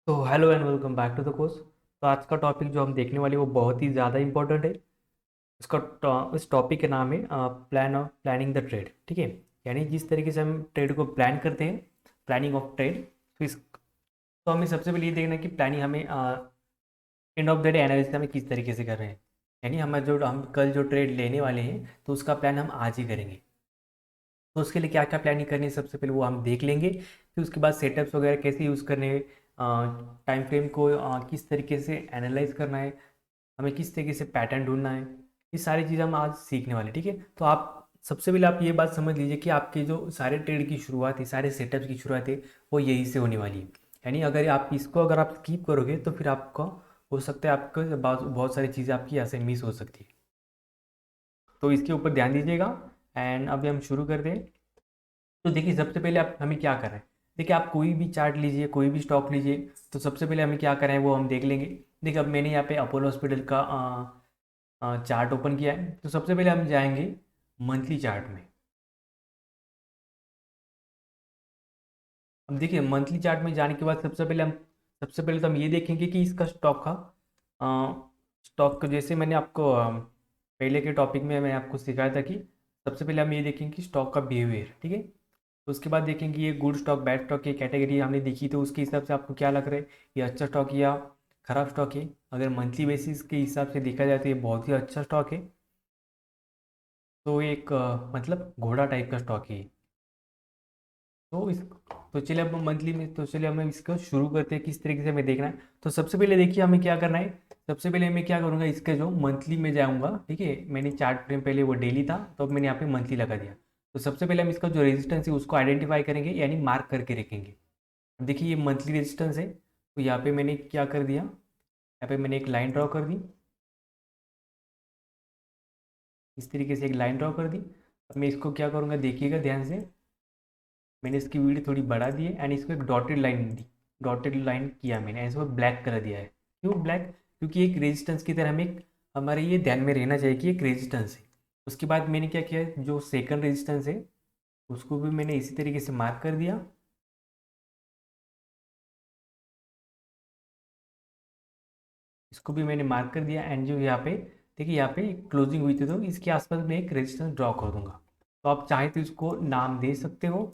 तो hello and welcome back to the course. तो आज का टॉपिक जो हम देखने वाले वो बहुत ही ज़्यादा इंपॉर्टेंट है। इस टॉपिक के नाम है प्लानिंग द ट्रेड। ठीक है, यानी जिस तरीके से हम ट्रेड को प्लान करते हैं, प्लानिंग ऑफ ट्रेड। तो हमें सबसे पहले ये देखना है कि प्लानिंग हमें end of the day analysis हमें किस तरीके से कर रहे हैं। यानी हम कल जो ट्रेड लेने वाले हैं तो उसका प्लान हम आज ही करेंगे। तो उसके लिए क्या क्या प्लानिंग करनी है सबसे पहले वो हम देख लेंगे। फिर उसके बाद सेटअप्स वगैरह कैसे यूज़ करने हैं, टाइम फ्रेम को किस तरीके से एनालाइज करना है, हमें किस तरीके से पैटर्न ढूंढना है, ये सारी चीज़ हम आज सीखने वाले। ठीक है, तो आप सबसे पहले आप ये बात समझ लीजिए कि आपके जो सारे ट्रेड की शुरुआत है, सारे सेटअप्स की शुरुआत है, वो यही से होने वाली है। यानी अगर आप स्कीप करोगे तो फिर आपको हो सकता है आपको बहुत बहुत सारी चीज़ें आपकी यहाँ से मिस हो सकती है। तो इसके ऊपर ध्यान दीजिएगा। एंड अभी हम शुरू करते हैं। तो देखिए सबसे पहले आप हमें क्या कर रहे हैं। देखिए आप कोई भी चार्ट लीजिए, कोई भी स्टॉक लीजिए। तो सबसे पहले हमें क्या करें वो हम देख लेंगे। देखिए अब मैंने यहाँ पे अपोलो हॉस्पिटल का चार्ट ओपन किया है। तो सबसे पहले हम जाएंगे मंथली चार्ट में। अब देखिए मंथली चार्ट में जाने के बाद सबसे पहले तो हम ये देखेंगे कि इसका स्टॉक का जैसे मैंने आपको पहले के टॉपिक में मैंने आपको सिखाया था कि सबसे पहले हम ये देखेंगे कि स्टॉक का बिहेवियर। ठीक है, तो उसके बाद देखेंगे ये गुड स्टॉक बैड स्टॉक की कैटेगरी हमने देखी, तो उसके हिसाब से आपको क्या लग रहा है, ये अच्छा स्टॉक या खराब स्टॉक है। अगर मंथली बेसिस के हिसाब से देखा जाए तो ये बहुत ही अच्छा स्टॉक है। तो एक मतलब घोड़ा टाइप का स्टॉक है ये। तो इस तो चलिए अब मंथली में तो चलिए हमें इसको शुरू करते हैं किस तरीके से हमें देखना है। तो सबसे पहले देखिए हमें क्या करना है। सबसे पहले मैं क्या करूँगा, इसके जो मंथली में जाऊँगा। ठीक है, मैंने चार्ट फ्रेम पहले वो डेली था, तो अब मैंने यहाँ पे मंथली लगा दिया। तो सबसे पहले हम इसका जो रेजिस्टेंस है उसको आइडेंटिफाई करेंगे, यानी मार्क करके रखेंगे। अब देखिए ये मंथली रेजिस्टेंस है, तो यहाँ पे मैंने क्या कर दिया, यहाँ पे मैंने एक लाइन ड्रॉ कर दी। इस तरीके से एक लाइन ड्रॉ कर दी। अब मैं इसको क्या करूँगा देखिएगा ध्यान से। मैंने इसकी वीडियो थोड़ी बढ़ा दी है एंड इसको एक डॉटेड लाइन दी। डॉटेड लाइन किया मैंने, इसको ब्लैक कलर दिया है। क्यों ब्लैक? क्योंकि एक रेजिस्टेंस की तरह हमें हमारे ये ध्यान में रहना चाहिए कि एक रेजिस्टेंस है। उसके बाद मैंने क्या किया, जो सेकंड रेजिस्टेंस है उसको भी मैंने इसी तरीके से मार्क कर दिया। इसको भी मैंने मार्क कर दिया एंड जो यहाँ पे देखिए यहाँ पे क्लोजिंग हुई थी, तो इसके आसपास मैं एक रेजिस्टेंस ड्रॉ कर दूंगा। तो आप चाहे तो इसको नाम दे सकते हो।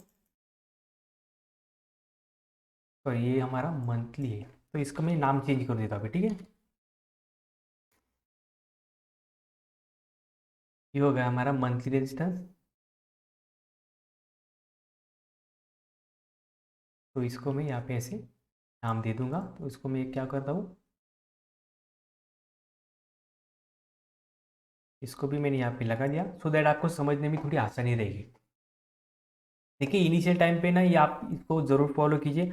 तो ये हमारा मंथली है, तो इसका मैं नाम चेंज कर देता हूँ अभी। ठीक है, ये हो गया हमारा मंथली रेजिस्टेंस। तो इसको मैं यहाँ पे ऐसे नाम दे दूंगा। तो इसको मैं क्या करता हूँ, इसको भी मैंने यहाँ पे लगा दिया सो दैट आपको समझने में थोड़ी आसानी रहेगी। देखिए इनिशियल टाइम पे ना ये आप इसको ज़रूर फॉलो कीजिए।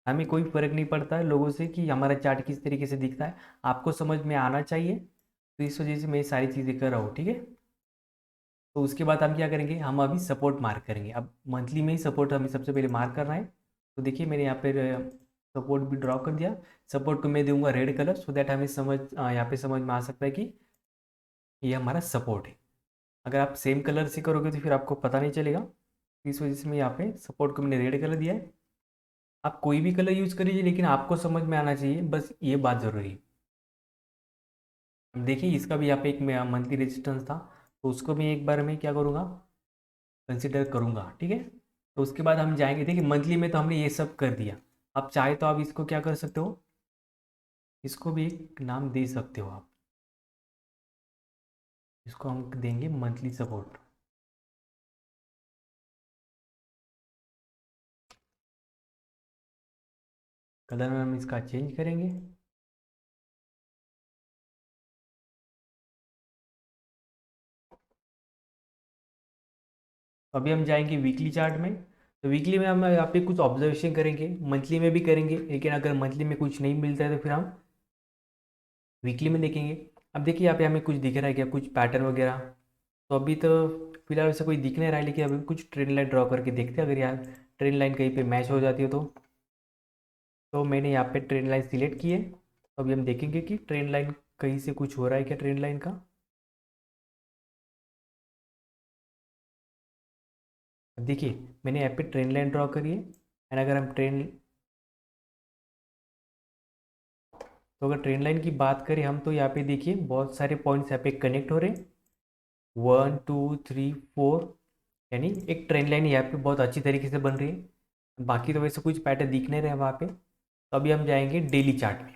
हमें कोई फ़र्क नहीं पड़ता है लोगों से कि हमारा चार्ट किस तरीके से दिखता है, आपको समझ में आना चाहिए। तो इस वजह से मैं ये सारी चीज़ें कर रहा हूँ। ठीक है, तो उसके बाद हम क्या करेंगे, हम अभी सपोर्ट मार्क करेंगे। अब मंथली में ही सपोर्ट हमें सबसे पहले मार्क करना है। तो देखिए मैंने यहाँ पे सपोर्ट भी ड्रॉ कर दिया। सपोर्ट को मैं दूंगा रेड कलर सो दैट हमें यहाँ पे समझ में आ सकता है कि ये हमारा सपोर्ट है। अगर आप सेम कलर से करोगे तो फिर आपको पता नहीं चलेगा। इस वजह से मैं यहाँ पे सपोर्ट को मैंने रेड कलर दिया है। आप कोई भी कलर यूज़ करिए लेकिन आपको समझ में आना चाहिए, बस ये बात ज़रूरी है। अब देखिए इसका भी यहाँ पे एक मंथली रेजिस्टेंस था, तो उसको मैं एक बार मैं क्या करूँगा, कंसिडर करूँगा। ठीक है, तो उसके बाद हम जाएंगे। देखिए मंथली में तो हमने ये सब कर दिया। अब चाहे तो आप इसको क्या कर सकते हो, इसको भी एक नाम दे सकते हो आप। इसको हम देंगे मंथली सपोर्ट। कलर में हम इसका चेंज करेंगे। अभी हम जाएंगे वीकली चार्ट में। तो वीकली में हम यहाँ पे कुछ ऑब्जर्वेशन करेंगे, मंथली में भी करेंगे, लेकिन अगर मंथली में कुछ नहीं मिलता है तो फिर हम वीकली में देखेंगे। अब देखिए यहाँ पे हमें कुछ दिख रहा है क्या, कुछ पैटर्न वगैरह। तो अभी तो फिलहाल ऐसा कोई दिख नहीं रहा है, लेकिन अभी कुछ ट्रेंड लाइन ड्रॉ करके देखते हैं, अगर यार ट्रेंड लाइन कहीं पे मैच हो जाती है तो मैंने यहाँ पे ट्रेंड लाइन सिलेक्ट की है। तो अभी हम देखेंगे कि ट्रेंड लाइन कहीं से कुछ हो रहा है क्या ट्रेंड लाइन का। अब देखिए मैंने यहाँ पे ट्रेंड लाइन ड्रॉ करी है एंड अगर हम ट्रेंड तो अगर ट्रेंड लाइन की बात करें हम, तो यहाँ पे देखिए बहुत सारे पॉइंट्स यहाँ पे कनेक्ट हो रहे हैं, 1 2 3 4, यानी एक ट्रेंड लाइन यहाँ पे बहुत अच्छी तरीके से बन रही है। बाकी तो वैसे कुछ पैटर्न दिख नहीं रहे वहाँ पे। तो अभी हम जाएंगे डेली चार्ट में।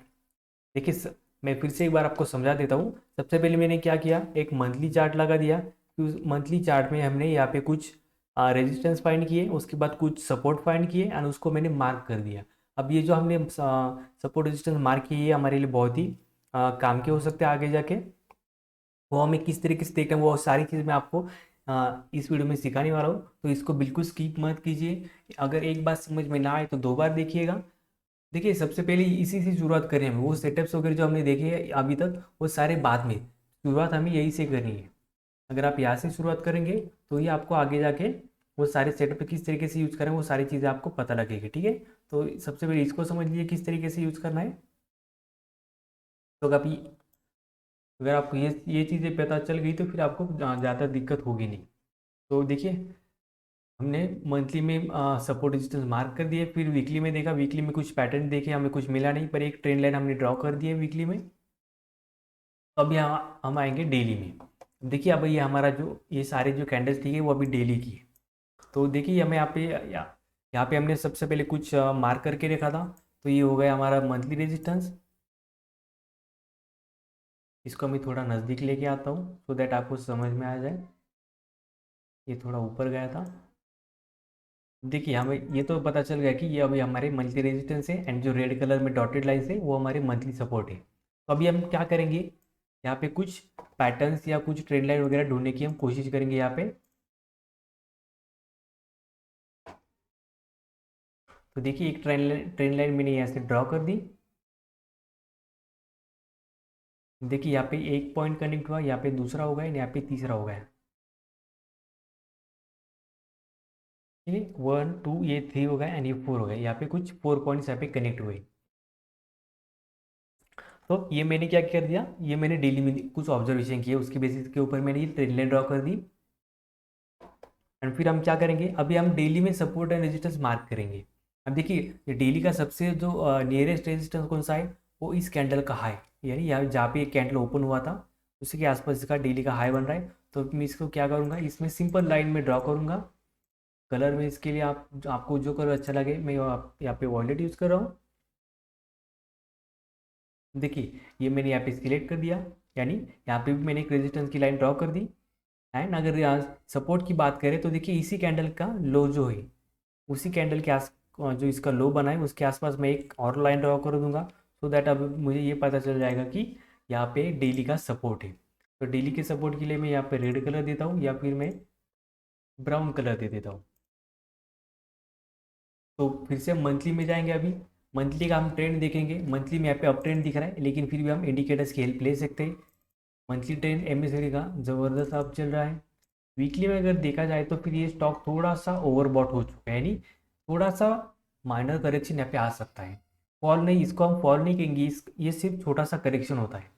देखिए मैं फिर से एक बार आपको समझा देता हूँ। सबसे पहले मैंने क्या किया, एक मंथली चार्ट लगा दिया। फिर उस मंथली चार्ट में हमने यहाँ पे कुछ रेजिस्टेंस फाइंड किए, उसके बाद कुछ सपोर्ट फाइंड किए एंड उसको मैंने मार्क कर दिया। अब ये जो हमने सपोर्ट रेजिस्टेंस मार्क किए, ये हमारे लिए बहुत ही काम के हो सकते हैं आगे जाके। वो हमें किस तरीके से देखना है, वो सारी चीज़ मैं आपको इस वीडियो में सिखाने वाला हूँ। तो इसको बिल्कुल स्किप मत कीजिए। अगर एक बात समझ में ना आए तो दो बार देखिएगा। देखिए सबसे पहले इसी से शुरुआत करें हमें, वो सेटअप्स वगैरह जो हमने देखे हैं अभी तक वो सारे बाद में, शुरुआत हमें यही से करनी है। अगर आप यहाँ से शुरुआत करेंगे तो ये आपको आगे जाके वो सारे सेटअप किस तरीके से यूज़ करें वो सारी चीज़ें आपको पता लगेगी, ठीक है। तो सबसे पहले इसको समझ लीजिए किस तरीके से यूज़ करना है। तो अगर आपको ये चीज़ें पता चल गई तो फिर आपको ज़्यादा दिक्कत होगी नहीं। तो देखिए हमने मंथली में सपोर्ट रेजिस्टेंस मार्क कर दिए, फिर वीकली में देखा, वीकली में कुछ पैटर्न देखे, हमें कुछ मिला नहीं, पर एक ट्रेंड लाइन हमने ड्रॉ कर दिए वीकली में। अब यहाँ हम आएंगे डेली में। देखिए अब ये हमारा जो ये सारे जो कैंडल्स थी वो अभी डेली की है। तो देखिए हमें यहाँ पे हमने सबसे पहले कुछ मार्क करके रखा था। तो ये हो गया हमारा मंथली रेजिस्टेंस। इसको मैं थोड़ा नज़दीक लेके आता हूँ सो दैट आपको समझ में आ जाए। ये थोड़ा ऊपर गया था। देखिए हमें ये तो पता चल गया कि ये अभी हमारे मंथली रेजिस्टेंस है एंड जो रेड कलर में डॉटेड लाइन्स है वो हमारे मंथली सपोर्ट है। तो अभी हम क्या करेंगे, यहाँ पे कुछ पैटर्न्स या कुछ ट्रेंड लाइन वगैरह ढूंढने की हम कोशिश करेंगे यहाँ पे। तो देखिए एक ट्रेंड लाइन मैंने यहाँ से ड्रॉ कर दी। देखिए यहाँ पे एक पॉइंट कनेक्ट हुआ, यहाँ पे दूसरा हो गया, यहाँ पे तीसरा हो गया, ठीक है। 1 2 ये 3 हो गया एंड ये 4 हो गया। यहाँ पे कुछ 4 पॉइंट्स यहाँ पे कनेक्ट हुए। तो ये मैंने क्या कर दिया, ये मैंने डेली में कुछ ऑब्जर्वेशन किए, उसके बेसिस के ऊपर मैंने ये ट्रेंड लाइन ड्रॉ कर दी। एंड फिर हम क्या करेंगे, अभी हम डेली में सपोर्ट एंड रेजिस्टेंस मार्क करेंगे। अब देखिए ये डेली का सबसे जो नियरेस्ट रेजिस्टेंस कौन सा है, वो इस कैंडल का हाई, यानी यहाँ जहाँ पे एक कैंडल ओपन हुआ था उसी के आसपास इसका डेली का हाई बन रहा है। तो मैं इसको क्या करूँगा, इसमें सिंपल लाइन में ड्रॉ करूँगा। कलर में इसके लिए आपको जो कलर अच्छा लगे, मैं यहाँ पे वॉयलेट यूज़ कर रहा हूँ। देखिए ये मैंने यहाँ पे सिलेक्ट कर दिया, यानी यहाँ पे भी मैंने एक रेजिस्टेंस की लाइन ड्रॉ कर दी। एंड अगर यहाँ सपोर्ट की बात करें तो देखिए इसी कैंडल का लो जो है, उसी कैंडल के आस जो इसका लो बना है उसके आसपास मैं एक और लाइन ड्रॉ कर दूंगा। सो दैट अब मुझे ये पता चल जाएगा कि यहाँ पे डेली का सपोर्ट है। तो डेली के सपोर्ट के लिए मैं यहाँ पे रेड कलर देता हूँ या फिर मैं ब्राउन कलर दे देता हूँ। तो फिर से हम मंथली में जाएंगे। अभी मंथली का हम ट्रेंड देखेंगे। मंथली में यहाँ पे अप ट्रेंड दिख रहा है, लेकिन फिर भी हम इंडिकेटर्स की हेल्प ले सकते हैं। मंथली ट्रेंड एमएसडी का ज़बरदस्त अप चल रहा है। वीकली में अगर देखा जाए तो फिर ये स्टॉक थोड़ा सा ओवरबॉट हो चुका है, यानी थोड़ा सा माइनर करेक्शन यहाँ पे आ सकता है। फॉल नहीं, इसको हम फॉल नहीं कहेंगे, ये सिर्फ छोटा सा करेक्शन होता है।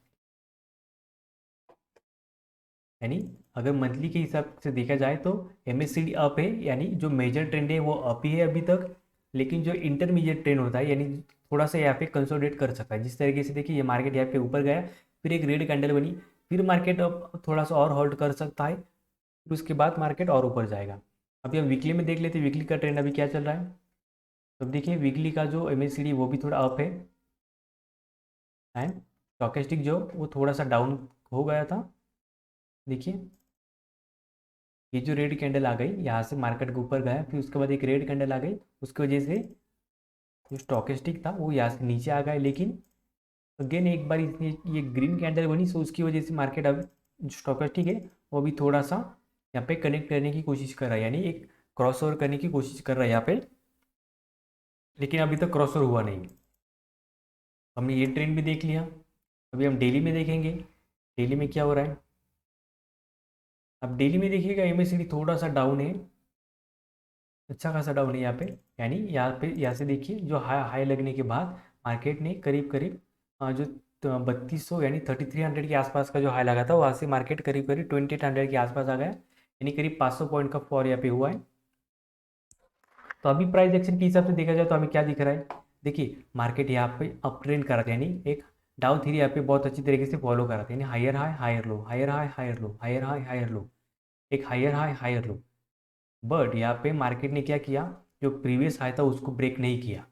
यानी अगर मंथली के हिसाब से देखा जाए तो एमएससीडी अप है, यानी जो मेजर ट्रेंड है वो अप ही है अभी तक। लेकिन जो इंटरमीडिएट ट्रेंड होता है, यानी थोड़ा सा यहाँ पे कंसोलिडेट कर सकता है। जिस तरीके से देखिए ये मार्केट यहाँ पे ऊपर गया, फिर एक रेड कैंडल बनी, फिर मार्केट अब थोड़ा सा और होल्ड कर सकता है, फिर उसके बाद मार्केट और ऊपर जाएगा। अभी हम वीकली में देख लेते हैं वीकली का ट्रेंड अभी क्या चल रहा है। तो देखिए वीकली का जो एमएससीडी वो भी थोड़ा अप है एंड स्टॉकेस्टिक जो वो थोड़ा सा डाउन हो गया था। देखिए ये जो रेड कैंडल आ गई यहाँ से मार्केट के ऊपर गया, फिर उसके बाद एक रेड कैंडल आ गई, उसकी वजह से जो स्टॉकेस्टिक था वो यहाँ से नीचे आ गया। लेकिन अगेन एक बार इसने ये ग्रीन कैंडल बनी, सो उसकी वजह से मार्केट अब जो स्टॉकेस्टिक है वो भी थोड़ा सा यहाँ पे कनेक्ट करने की कोशिश कर रहा है, यानी एक क्रॉस ओवर करने की कोशिश कर रहा है यहाँ पे, लेकिन अभी तक क्रॉस ओवर हुआ नहीं। हमने ये ट्रेंड भी देख लिया। अभी हम डेली में देखेंगे डेली में क्या हो रहा है। अब डेली में देखिएगा एमएससीडी थोड़ा सा डाउन है, अच्छा खासा डाउन है यहाँ पे। यानी यहाँ से देखिए जो हाई लगने के बाद मार्केट ने करीब करीब जो 3200 यानी 3300 के आसपास का जो हाई लगा था वहाँ से मार्केट करीब करीब 2800 के आसपास आ गया, यानी करीब 500 पॉइंट का फॉल यहाँ पे हुआ है। तो अभी प्राइस एक्शन के हिसाब से देखा जाए तो हमें क्या दिख रहा है, देखिए मार्केट यहाँ पे अप ट्रेंड कर रहा है, यानी एक डाउ थ्री यहाँ पे बहुत अच्छी तरीके से फॉलो करा था, यानी higher high higher low, higher high higher low, higher high higher low, एक higher high higher low. But यहाँ पे मार्केट ने क्या किया, जो प्रीवियस हाई था उसको ब्रेक नहीं किया।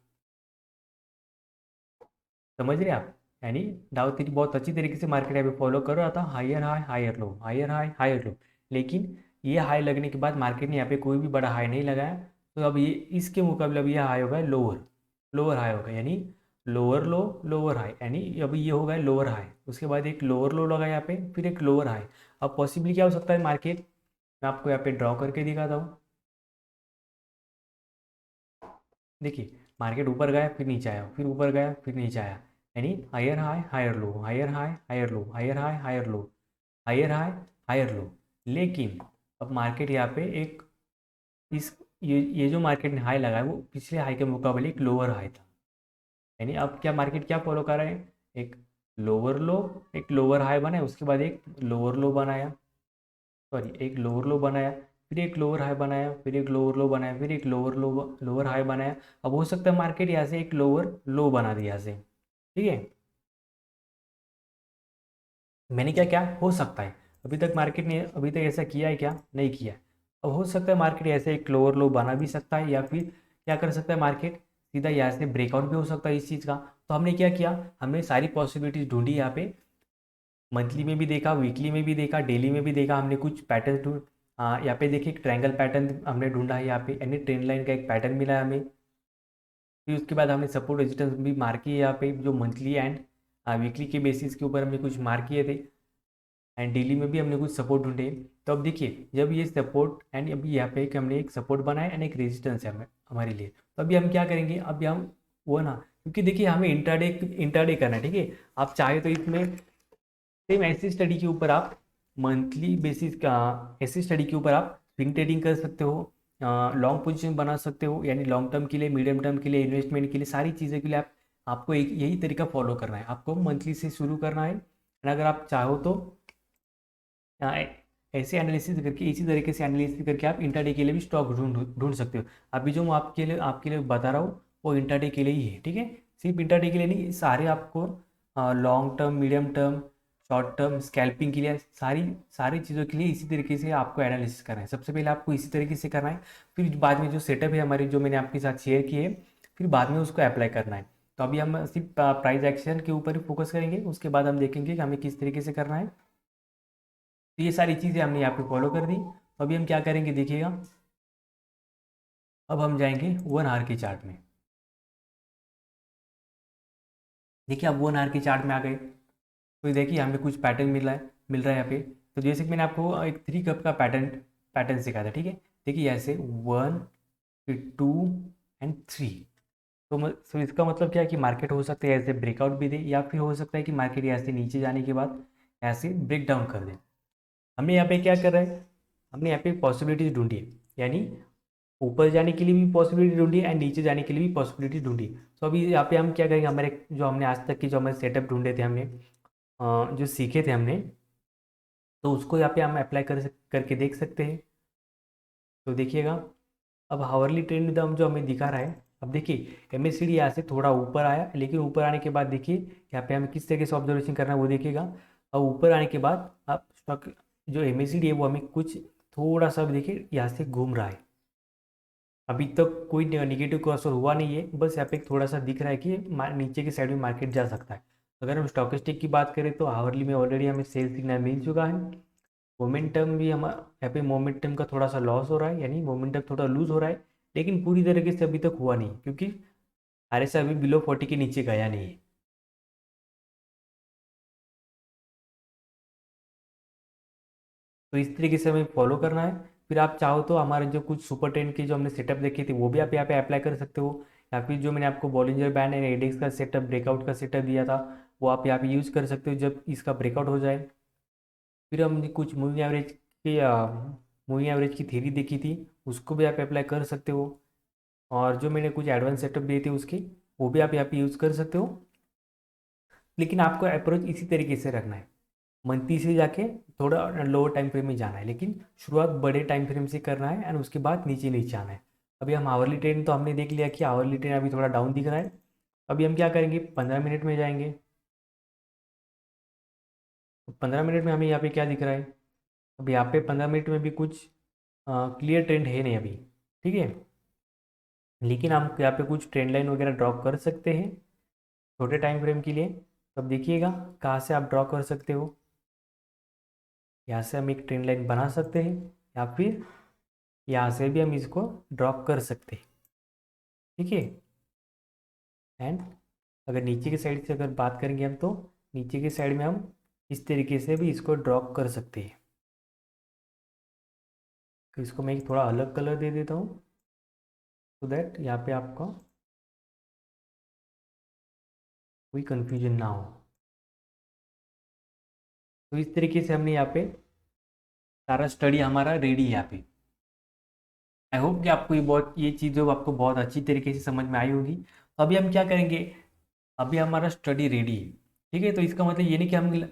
समझ रहे आप? यानी डाउ थ्री बहुत अच्छी तरीके से मार्केट यहाँ पे फॉलो कर रहा था, higher high higher low, higher high higher low. लेकिन ये हाई लगने के बाद मार्केट ने यहाँ पे कोई भी बड़ा हाई नहीं लगाया। तो अब ये इसके मुकाबले अब ये हाई होगा लोअर, लोअर हाई होगा, यानी लोअर लो लोअर हाई, यानी अब ये होगा लोअर हाई, उसके बाद एक लोअर लो लगा यहाँ पे, फिर एक लोअर हाई। अब पॉसिबली क्या हो सकता है मार्केट, मैं आपको यहाँ पे ड्रॉ करके दिखाता हूँ। देखिए मार्केट ऊपर गया फिर नीचे आया, फिर ऊपर गया फिर नीचे आया, यानी higher high higher low, higher high higher low, higher high higher low, higher high higher low. लेकिन अब मार्केट यहाँ पे एक इस ये जो मार्केट ने हाई लगाया वो पिछले हाई के मुकाबले एक लोअर हाई था। यानी अब क्या मार्केट क्या फॉलो कर रहा है, एक लोअर लो, एक लोअर हाई बनाया, उसके बाद एक लोअर लो बनाया, सॉरी एक लोअर लो बनाया, फिर एक लोअर हाई बनाया, फिर एक लोअर लो बनाया, फिर एक लोअर लो लोअर हाई बनाया। अब हो सकता है मार्केट यहाँ से एक लोअर लो बना दिया यहाँ से, ठीक है। मैंने क्या क्या हो सकता है, अभी तक मार्केट ने अभी तक ऐसा किया है क्या, नहीं किया। अब हो सकता है मार्केट ऐसे एक लोअर लो बना भी सकता है, या फिर क्या कर सकता है मार्केट सीधा यहाँ से ब्रेकआउट भी हो सकता है इस चीज़ का। तो हमने क्या किया, हमने सारी पॉसिबिलिटीज ढूंढी यहाँ पे, मंथली में भी देखा, वीकली में भी देखा, डेली में भी देखा, हमने कुछ पैटर्न ढूंढ। यहाँ पे देखिए एक ट्रायंगल पैटर्न हमने ढूंढा है यहाँ पे, यानी ट्रेंड लाइन का एक पैटर्न मिला है हमें। फिर उसके बाद हमने सपोर्ट रेजिस्टेंस भी मार्क किए यहाँ पे, जो मंथली एंड वीकली के बेसिस के ऊपर हमने कुछ मार्क किए थे, एंड डेली में भी हमने कुछ सपोर्ट ढूंढे। तो अब देखिए जब ये सपोर्ट एंड अभी यहाँ पे एक हमने एक सपोर्ट बनाया एंड एक रेजिस्टेंस है हमारे लिए, तो अभी हम क्या करेंगे, अभी हम वो ना, क्योंकि देखिए हमें इंट्राडे इंट्राडे करना है, ठीक है। आप चाहे तो इसमें सेम ऐसी स्टडी के ऊपर आप मंथली बेसिस का ऐसी स्टडी के ऊपर आप स्विंग ट्रेडिंग कर सकते हो, लॉन्ग पोजीशन बना सकते हो, यानी लॉन्ग टर्म के लिए, मीडियम टर्म के लिए, इन्वेस्टमेंट के लिए, सारी चीज़ों के लिए आपको एक यही तरीका फॉलो करना है, आपको मंथली से शुरू करना है। एंड अगर आप चाहो तो ऐसे एनालिसिस करके, इसी तरीके से एनालिसिस करके आप इंट्राडे के लिए भी स्टॉक ढूंढ ढूंढ सकते हो। अभी जो मैं आपके लिए बता रहा हूँ वो इंट्राडे के लिए ही है, ठीक है। सिर्फ इंट्राडे के लिए नहीं, सारे आपको long term, medium term, short term, scalping के लिए, सारी सारी चीज़ों के लिए इसी तरीके से आपको एनालिसिस करना है। सबसे पहले आपको इसी तरीके से करना है, फिर बाद में जो सेटअप है हमारी, जो मैंने आपके साथ शेयर की है, फिर बाद में उसको अप्लाई करना है। तो अभी हम सिर्फ प्राइस एक्शन के ऊपर ही फोकस करेंगे, उसके बाद हम देखेंगे कि हमें किस तरीके से करना है। तो ये सारी चीज़ें हमने यहाँ पे फॉलो कर दी। तो अभी हम क्या करेंगे देखिएगा, अब हम जाएंगे 1 आवर के चार्ट में। देखिए अब 1 आवर के चार्ट में आ गए, तो देखिए हमें कुछ पैटर्न मिल रहा है यहाँ पे। तो जैसे कि मैंने आपको एक 3 कप का पैटर्न पैटर्न सिखाया था, ठीक है। देखिए ऐसे 1 फिर 2 एंड 3। तो इसका मतलब क्या है कि मार्केट हो सकता है ऐसे ब्रेकआउट भी दे, या फिर हो सकता है कि मार्केट ऐसे नीचे जाने के बाद ऐसे ब्रेक डाउन कर दे। हमने यहाँ पे क्या कर रहे हैं, हमने यहाँ पे पॉसिबिलिटीज ढूंढी है, यानी ऊपर जाने के लिए भी पॉसिबिलिटी ढूंढी एंड नीचे जाने के लिए भी पॉसिबिलिटी ढूंढी। तो अभी यहाँ पे हम क्या करेंगे, हमारे जो हमने आज तक की जो हमारे सेटअप ढूंढे थे हमने, जो सीखे थे हमने, तो उसको यहाँ पे हम अप्लाई करके देख सकते हैं। तो देखिएगा अब हावरली ट्रेंड दम जो हमें दिखा रहा है, अब देखिए एमएससीडी यहाँ से थोड़ा ऊपर आया, लेकिन ऊपर आने के बाद देखिए यहाँ पे हमें किस तरीके से ऑब्जर्वेशन करना है वो देखिएगा। अब ऊपर आने के बाद अब स्टॉक जो एमएससीडी है वो हमें कुछ थोड़ा सा देखिए यहाँ से घूम रहा है। अभी तक कोई निगेटिव क्रॉसओवर हुआ नहीं है, बस यहाँ पे थोड़ा सा दिख रहा है कि नीचे की साइड में मार्केट जा सकता है। अगर हम स्टॉकेस्टिक की बात करें तो हावरली में ऑलरेडी हमें सेल सिग्नल मिल चुका है। मोमेंटम भी हम यहाँ पे मोमेंटम का थोड़ा सा लॉस हो रहा है, यानी मोमेंटम थोड़ा लूज हो रहा है, लेकिन पूरी तरीके से अभी तक हुआ नहीं, क्योंकि आरएसआई अभी बिलो 40 के नीचे गया नहीं है। तो इस तरीके से हमें फॉलो करना है। फिर आप चाहो तो हमारे जो कुछ सुपर ट्रेंड की जो हमने सेटअप देखी थी वो भी आप यहाँ पे अप्लाई कर सकते हो, या फिर जो मैंने आपको बॉलिंजर बैंड एंड एडेक्स का सेटअप, ब्रेकआउट का सेटअप दिया था, वो आप यहाँ पे यूज़ कर सकते हो जब इसका ब्रेकआउट हो जाए। फिर हमने कुछ मूविंग एवरेज की थ्योरी देखी थी, उसको भी आप अप्लाई कर सकते हो। और जो मैंने कुछ एडवांस सेटअप दिए थे उसके, वो भी आप यहाँ पे यूज़ कर सकते हो। लेकिन आपको अप्रोच इसी तरीके से रखना है, मंथली से जाके थोड़ा लोअर टाइम फ्रेम में जाना है, लेकिन शुरुआत बड़े टाइम फ्रेम से करना है एंड उसके बाद नीचे नीचे आना है। अभी हम आवरली ट्रेंड तो हमने देख लिया कि आवरली ट्रेंड अभी थोड़ा डाउन दिख रहा है। अभी हम क्या करेंगे, 15 मिनट में जाएंगे। तो 15 मिनट में हमें यहाँ पे क्या दिख रहा है, अब यहाँ पे 15 मिनट में भी कुछ क्लियर ट्रेंड है नहीं अभी, ठीक है। लेकिन हम यहाँ पे कुछ ट्रेंड लाइन वगैरह ड्रॉ कर सकते हैं छोटे टाइम फ्रेम के लिए। तब देखिएगा कहाँ से आप ड्रॉ कर सकते हो, यहाँ से हम एक ट्रेंड लाइन बना सकते हैं या फिर यहाँ से भी हम इसको ड्रॉ कर सकते हैं, ठीक है। एंड अगर नीचे की साइड से अगर बात करेंगे हम, तो नीचे की साइड में हम इस तरीके से भी इसको ड्रॉ कर सकते हैं। तो इसको मैं एक थोड़ा अलग कलर दे देता हूँ सो दैट यहाँ पे आपको कोई कंफ्यूजन ना हो। तो इस तरीके से हमने यहाँ पे सारा स्टडी हमारा रेडी है यहाँ पे। आई होप कि आपको ये चीज़ जो आपको बहुत अच्छी तरीके से समझ में आई होगी। तो अभी हम क्या करेंगे, अभी हमारा स्टडी रेडी है, ठीक है। तो इसका मतलब ये नहीं कि हम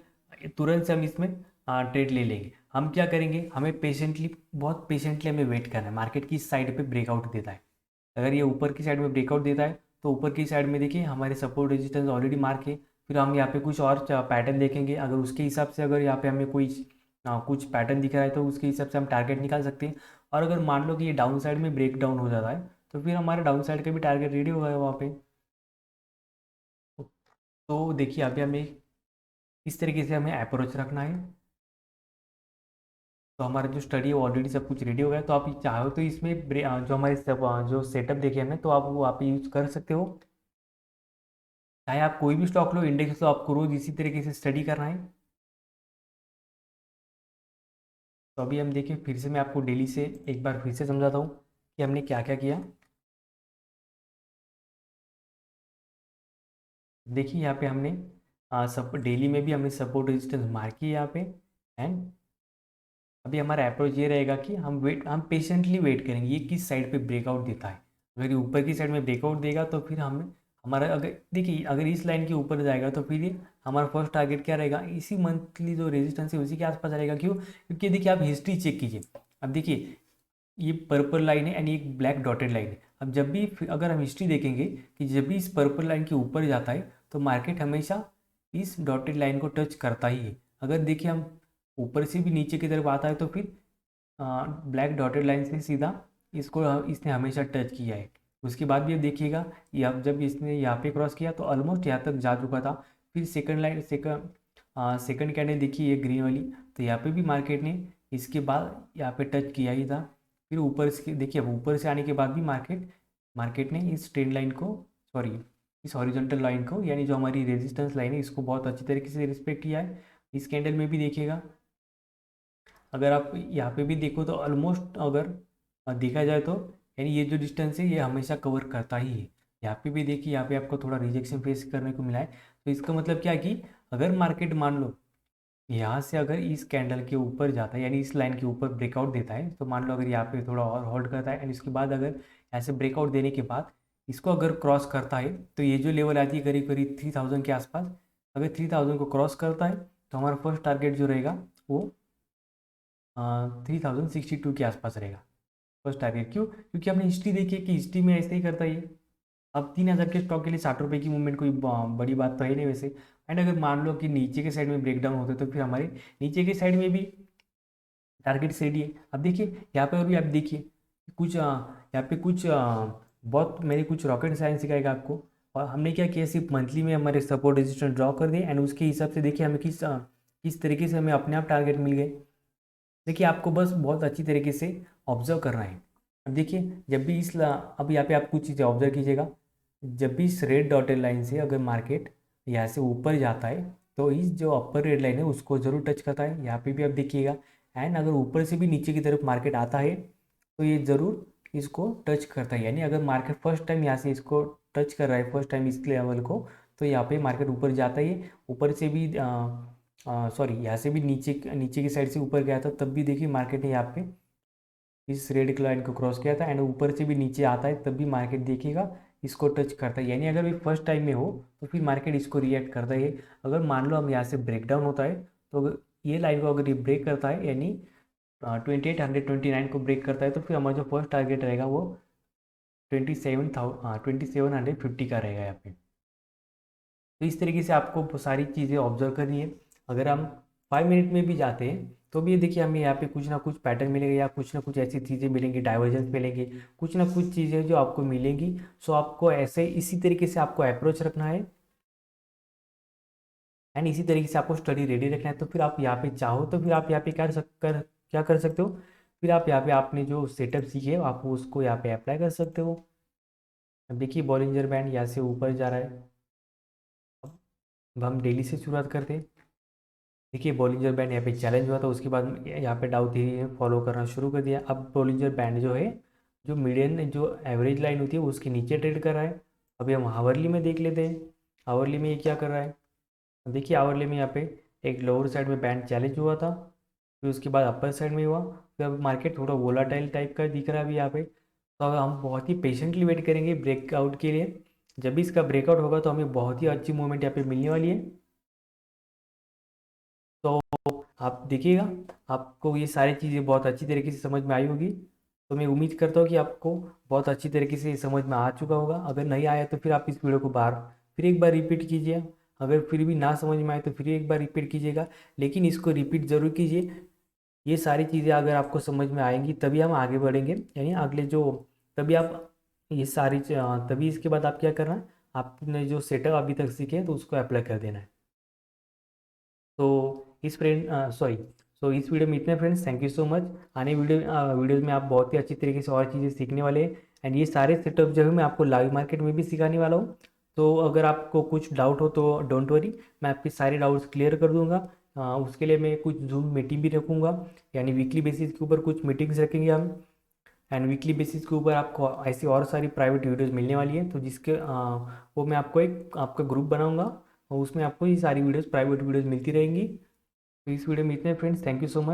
तुरंत से हम इसमें ट्रेड ले लेंगे। हम क्या करेंगे, हमें पेशेंटली, बहुत पेशेंटली हमें वेट करना है। मार्केट की साइड पे ब्रेकआउट देता है, अगर ये ऊपर की साइड में ब्रेकआउट देता है तो ऊपर की साइड में देखिए हमारे सपोर्ट रेजिस्टेंस ऑलरेडी मार्क है। फिर हम यहाँ पे कुछ और पैटर्न देखेंगे, अगर उसके हिसाब से अगर यहाँ पे हमें कोई कुछ पैटर्न दिख रहा है तो उसके हिसाब से हम टारगेट निकाल सकते हैं। और अगर मान लो कि ये डाउन साइड में ब्रेक डाउन हो जाता है तो फिर हमारे डाउन साइड का भी टारगेट रेडी होगा वहाँ पे। तो देखिए अभी हमें इस तरीके से हमें अप्रोच रखना है। तो हमारा जो स्टडी है ऑलरेडी सब कुछ रेडी हो गया। तो आप चाहो तो इसमें जो हमारे सब जो सेटअप देखे हमने, तो आप वो आप यूज़ कर सकते हो। चाहे आप कोई भी स्टॉक लो, इंडेक्स लो, आपको रोज इसी तरीके से स्टडी करना है। तो अभी हम देखिए फिर से मैं आपको डेली से एक बार फिर से समझाता हूँ कि हमने क्या क्या किया। देखिए यहाँ पे हमने सब डेली में भी हमने सपोर्ट रेजिस्टेंस मार्क किया यहाँ पे। एंड अभी हमारा अप्रोच ये रहेगा कि हम पेशेंटली वेट करेंगे ये किस साइड पे ब्रेकआउट देता है। अगर ये ऊपर की साइड में ब्रेकआउट देगा तो फिर हम हमारा, अगर देखिए अगर इस लाइन के ऊपर जाएगा तो फिर ये हमारा फर्स्ट टारगेट क्या रहेगा, इसी मंथली जो रेजिस्टेंस है उसी के आसपास रहेगा। क्यों, क्योंकि देखिए आप हिस्ट्री चेक कीजिए। अब देखिए ये पर्पल लाइन है एंड ये एक ब्लैक डॉटेड लाइन है। अब जब भी अगर हम हिस्ट्री देखेंगे कि जब भी इस पर्पल लाइन के ऊपर जाता है तो मार्केट हमेशा इस डॉटेड लाइन को टच करता ही है। अगर देखिए हम ऊपर से भी नीचे की तरफ आता है तो फिर ब्लैक डॉटेड लाइन से सीधा इसको इसने हमेशा टच किया है। उसके बाद भी अब देखिएगा ये अब जब इसने यहाँ पे क्रॉस किया तो ऑलमोस्ट यहाँ तक जा चुका था। फिर सेकंड कैंडल देखिए ये ग्रीन वाली, तो यहाँ पे भी मार्केट ने इसके बाद यहाँ पे टच किया ही था। फिर ऊपर से देखिए, अब ऊपर से आने के बाद भी मार्केट मार्केट ने इस ट्रेंड लाइन को, सॉरी इस हॉरिजॉन्टल लाइन को, यानी जो हमारी रेजिस्टेंस लाइन है, इसको बहुत अच्छी तरीके से रिस्पेक्ट किया है। इस कैंडल में भी देखिएगा, अगर आप यहाँ पे भी देखो तो ऑलमोस्ट अगर देखा जाए तो यानी ये जो डिस्टेंस है ये हमेशा कवर करता ही है। यहाँ पे भी देखिए, यहाँ पे आपको थोड़ा रिजेक्शन फेस करने को मिला है। तो इसका मतलब क्या है कि अगर मार्केट मान लो यहाँ से अगर इस कैंडल के ऊपर जाता है, यानी इस लाइन के ऊपर ब्रेकआउट देता है, तो मान लो अगर यहाँ पे थोड़ा और होल्ड करता है एंड इसके बाद अगर यहाँ से ब्रेकआउट देने के बाद इसको अगर क्रॉस करता है तो ये जो लेवल आती है करीब करीब 3000 के आसपास, अगर 3000 को क्रॉस करता है तो हमारा फर्स्ट टारगेट जो रहेगा वो 3062 के आसपास रहेगा फर्स्ट टारगेट। क्यों, क्योंकि हमने हिस्ट्री देखी है कि हिस्ट्री में ऐसे ही करता है ये। अब 3000 के स्टॉक के लिए 60 रुपये की मूवमेंट कोई बड़ी बात तो है नहीं वैसे। एंड अगर मान लो कि नीचे के साइड में ब्रेकडाउन होता है तो फिर हमारे नीचे के साइड में भी टारगेट रेडी है। अब देखिए यहाँ पे और भी आप देखिए कुछ यहाँ पे कुछ बहुत मेरे कुछ रॉकेट साइंस सिखाएगा आपको। और हमने क्या किया, सिर्फ मंथली में हमारे सपोर्ट रेजिस्टेंस ड्रॉ कर दिए एंड उसके हिसाब से देखिए हमें किस तरीके से हमें अपने आप टारगेट मिल गए। देखिए आपको बस बहुत अच्छी तरीके से ऑब्जर्व करना है। अब देखिए जब भी अब यहाँ पे आप कुछ चीज़ें ऑब्जर्व कीजिएगा। जब भी इस रेड डॉटेड लाइन से अगर मार्केट यहाँ से ऊपर जाता है तो इस जो अपर रेड लाइन है उसको ज़रूर टच करता है, यहाँ पे भी आप देखिएगा। एंड अगर ऊपर से भी नीचे की तरफ मार्केट आता है तो ये ज़रूर इसको टच करता है। यानी अगर मार्केट फर्स्ट टाइम यहाँ से इसको टच कर रहा है, फर्स्ट टाइम इस लेवल को, तो यहाँ पे मार्केट ऊपर जाता ही है। ऊपर से भी सॉरी यहाँ से भी नीचे नीचे की साइड से ऊपर गया था, तब भी देखिए मार्केट ने यहाँ पे इस रेड लाइन को क्रॉस किया था। एंड ऊपर से भी नीचे आता है तब भी मार्केट देखिएगा इसको टच करता है। यानी अगर भी फर्स्ट टाइम में हो तो फिर मार्केट इसको रिएक्ट करता है। अगर मान लो हम यहाँ से ब्रेकडाउन होता है तो अगर ये लाइन को अगर ये ब्रेक करता है, यानी 2829 को ब्रेक करता है, तो फिर हमारा जो फर्स्ट टारगेट रहेगा वो 2750 का रहेगा यहाँ पे। तो इस तरीके से आपको सारी चीज़ें ऑब्जर्व करनी है। अगर हम 5 मिनट में भी जाते हैं तो भी ये देखिए हमें यहाँ पे कुछ ना कुछ पैटर्न मिलेगा या कुछ ना कुछ ऐसी चीज़ें मिलेंगी, डाइवर्जेंस मिलेंगी, कुछ ना कुछ चीज़ें जो आपको मिलेंगी। सो आपको ऐसे इसी तरीके से आपको अप्रोच रखना है एंड इसी तरीके से आपको स्टडी रेडी रखना है। तो फिर आप यहाँ पे चाहो तो फिर आप यहाँ पे क्या कर सकते हो, फिर आप यहाँ पे आपने जो सेटअप सीखे हो आप उसको यहाँ पे अप्लाई कर सकते हो। अब देखिए बॉलिंजर बैंड यहाँ से ऊपर जा रहा है। अब हम डेली से शुरुआत करते हैं। देखिए बॉलिंजर बैंड यहाँ पे चैलेंज हुआ था, उसके बाद यहाँ पे डाउ थ्योरी फॉलो करना शुरू कर दिया। अब बॉलिंजर बैंड जो है, जो मीडियन जो एवरेज लाइन होती है उसके नीचे ट्रेड कर रहा है। अभी हम हावरली में देख लेते हैं, हावरली में ये क्या कर रहा है। देखिए आवरली में यहाँ पे एक लोअर साइड में बैंड चैलेंज हुआ था, फिर उसके बाद अपर साइड में हुआ, फिर अब मार्केट थोड़ा वोलाटाइल टाइप का दिख रहा है अभी यहाँ पे। तो अब हम बहुत ही पेशेंटली वेट करेंगे ब्रेकआउट के लिए। जब भी इसका ब्रेकआउट होगा तो हमें बहुत ही अच्छी मूवमेंट यहाँ पे मिलने वाली है। तो आप देखिएगा, आपको ये सारी चीज़ें बहुत अच्छी तरीके से समझ में आई होगी। तो मैं उम्मीद करता हूँ कि आपको बहुत अच्छी तरीके से समझ में आ चुका होगा। अगर नहीं आया तो फिर आप इस वीडियो को बार फिर एक बार रिपीट कीजिए। अगर फिर भी ना समझ में आए तो फिर एक बार रिपीट कीजिएगा, लेकिन इसको रिपीट ज़रूर कीजिए। ये सारी चीज़ें अगर आपको समझ में आएंगी तभी हम आगे बढ़ेंगे, यानी अगले जो तभी आप ये तभी इसके बाद आप क्या करना है, आपने जो सेटअप अभी तक सीखे हैं तो उसको अप्लाई कर देना है। तो इस इस वीडियो में इतने friends, thank you so much. आने वीडियोज़ में आप बहुत ही अच्छी तरीके से और चीज़ें सीखने वाले हैं एंड ये सारे सेटअप जो है मैं आपको लाइव मार्केट में भी सिखाने वाला हूँ। तो अगर आपको कुछ डाउट हो तो डोंट वरी, मैं आपके सारे डाउट्स क्लियर कर दूंगा। उसके लिए मैं कुछ जूम मीटिंग भी रखूँगा, यानी वीकली बेसिस के ऊपर कुछ मीटिंग्स रखेंगे हम। एंड वीकली बेसिस के ऊपर आपको ऐसी और सारी प्राइवेट वीडियोज़ मिलने वाली है, तो वो मैं आपको एक आपका ग्रुप बनाऊंगा और उसमें आपको ये सारी वीडियोज़ प्राइवेट वीडियोज़ मिलती रहेंगी। तो इस वीडियो में इतने friends, thank you so much.